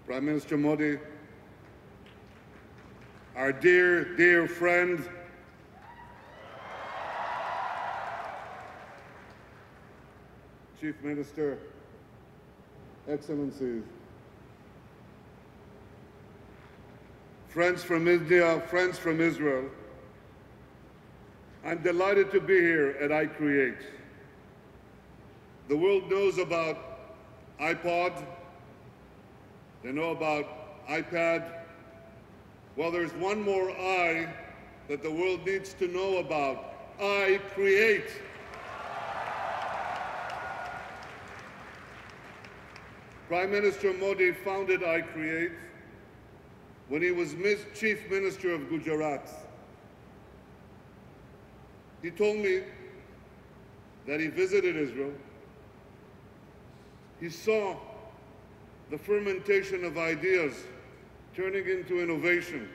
Prime Minister Modi, our dear, dear friend, Chief Minister, Excellencies, friends from India, friends from Israel, I'm delighted to be here at iCreate. The world knows about iPod, they know about iPad. Well, there's one more I that the world needs to know about: iCreate. Prime Minister Modi founded iCreate when he was Chief Minister of Gujarat. He told me that he visited Israel. He saw the fermentation of ideas turning into innovation,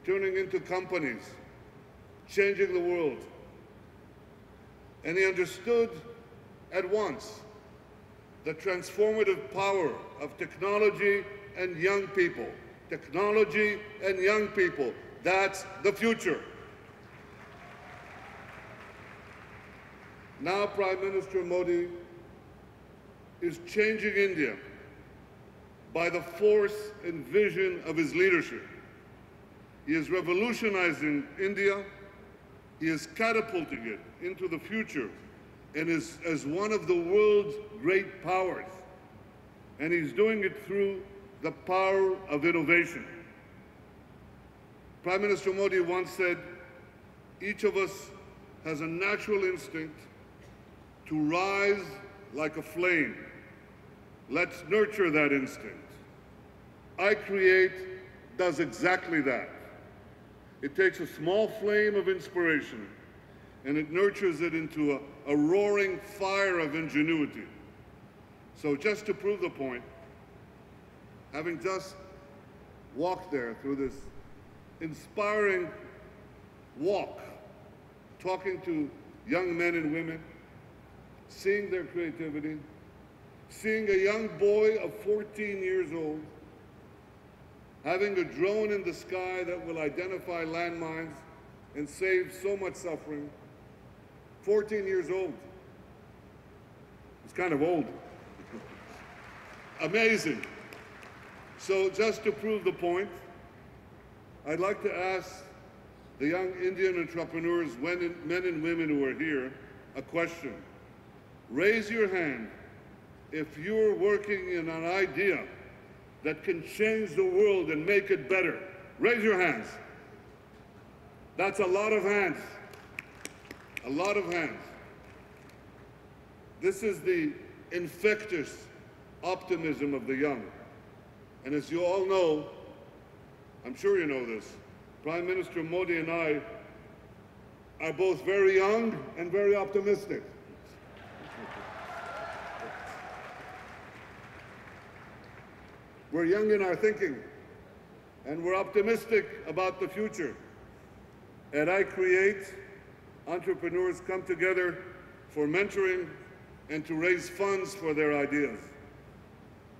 turning into companies, changing the world. And he understood at once the transformative power of technology and young people. Technology and young people, that's the future. Now Prime Minister Modi is changing India by the force and vision of his leadership. He is revolutionizing India. He is catapulting it into the future and is as one of the world's great powers. And he's doing it through the power of innovation. Prime Minister Modi once said, each of us has a natural instinct to rise like a flame. Let's nurture that instinct. iCreate does exactly that. It takes a small flame of inspiration and it nurtures it into a roaring fire of ingenuity. So just to prove the point, having just walked there through this inspiring walk, talking to young men and women, seeing their creativity, seeing a young boy of 14 years old having a drone in the sky that will identify landmines and save so much suffering. 14 years old. It's kind of old. Amazing. So just to prove the point, I'd like to ask the young Indian entrepreneurs, men and women who are here, a question. Raise your hand if you're working in an idea that can change the world and make it better. Raise your hands. That's a lot of hands. A lot of hands. This is the infectious optimism of the young. And as you all know, I'm sure you know this, Prime Minister Modi and I are both very young and very optimistic. We're young in our thinking, and we're optimistic about the future. At iCreate, entrepreneurs come together for mentoring and to raise funds for their ideas.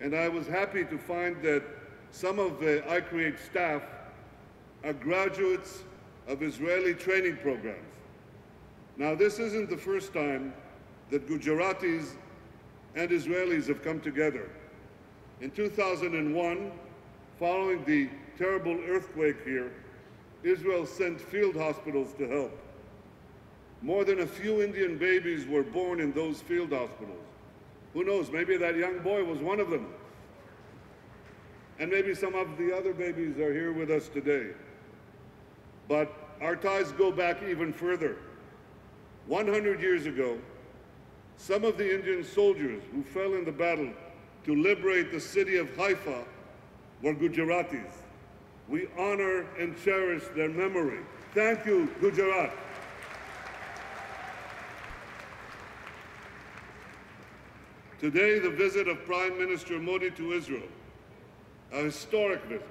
And I was happy to find that some of the iCreate staff are graduates of Israeli training programs. Now, this isn't the first time that Gujaratis and Israelis have come together. In 2001, following the terrible earthquake here, Israel sent field hospitals to help. More than a few Indian babies were born in those field hospitals. Who knows, maybe that young boy was one of them. And maybe some of the other babies are here with us today. But our ties go back even further. 100 years ago, some of the Indian soldiers who fell in the battle to liberate the city of Haifa were Gujaratis. We honor and cherish their memory. Thank you, Gujarat. Today, the visit of Prime Minister Modi to Israel, a historic visit,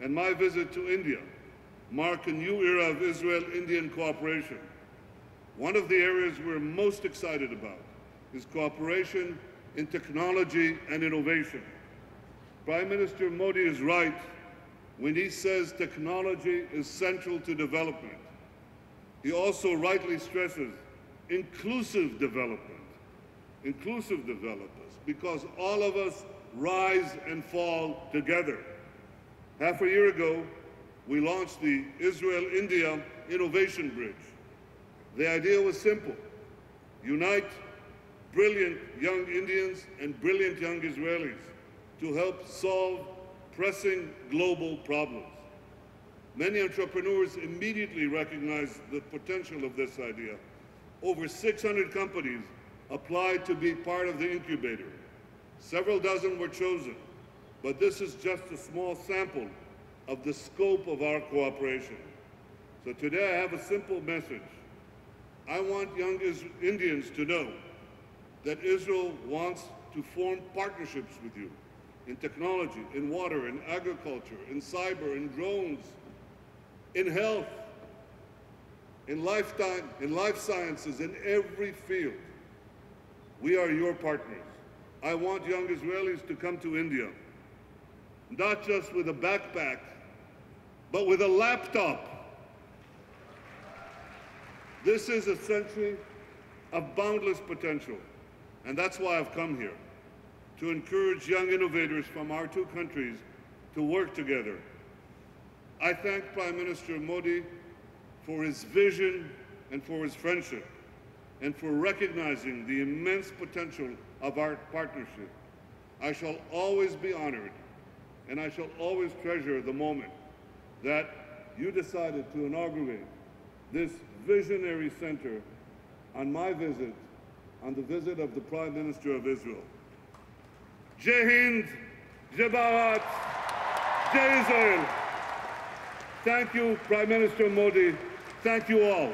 and my visit to India mark a new era of Israel-Indian cooperation. One of the areas we're most excited about is cooperation in technology and innovation. Prime Minister Modi is right when he says technology is central to development. He also rightly stresses inclusive development. Inclusive developers, because all of us rise and fall together. Half a year ago, we launched the Israel-India Innovation Bridge. The idea was simple: unite brilliant young Indians and brilliant young Israelis to help solve pressing global problems. Many entrepreneurs immediately recognized the potential of this idea. Over 600 companies applied to be part of the incubator. Several dozen were chosen, but this is just a small sample of the scope of our cooperation. So today I have a simple message. I want young Indians to know that Israel wants to form partnerships with you in technology, in water, in agriculture, in cyber, in drones, in health, in life sciences, in every field. We are your partners. I want young Israelis to come to India, not just with a backpack, but with a laptop. This is a century of boundless potential, and that's why I've come here, to encourage young innovators from our two countries to work together. I thank Prime Minister Modi for his vision and for his friendship, and for recognizing the immense potential of our partnership. I shall always be honored, and I shall always treasure the moment that you decided to inaugurate this visionary center on my visit, on the visit of the Prime Minister of Israel. Jai Hind, Jai Bharat, Jai Israel. Thank you, Prime Minister Modi. Thank you all.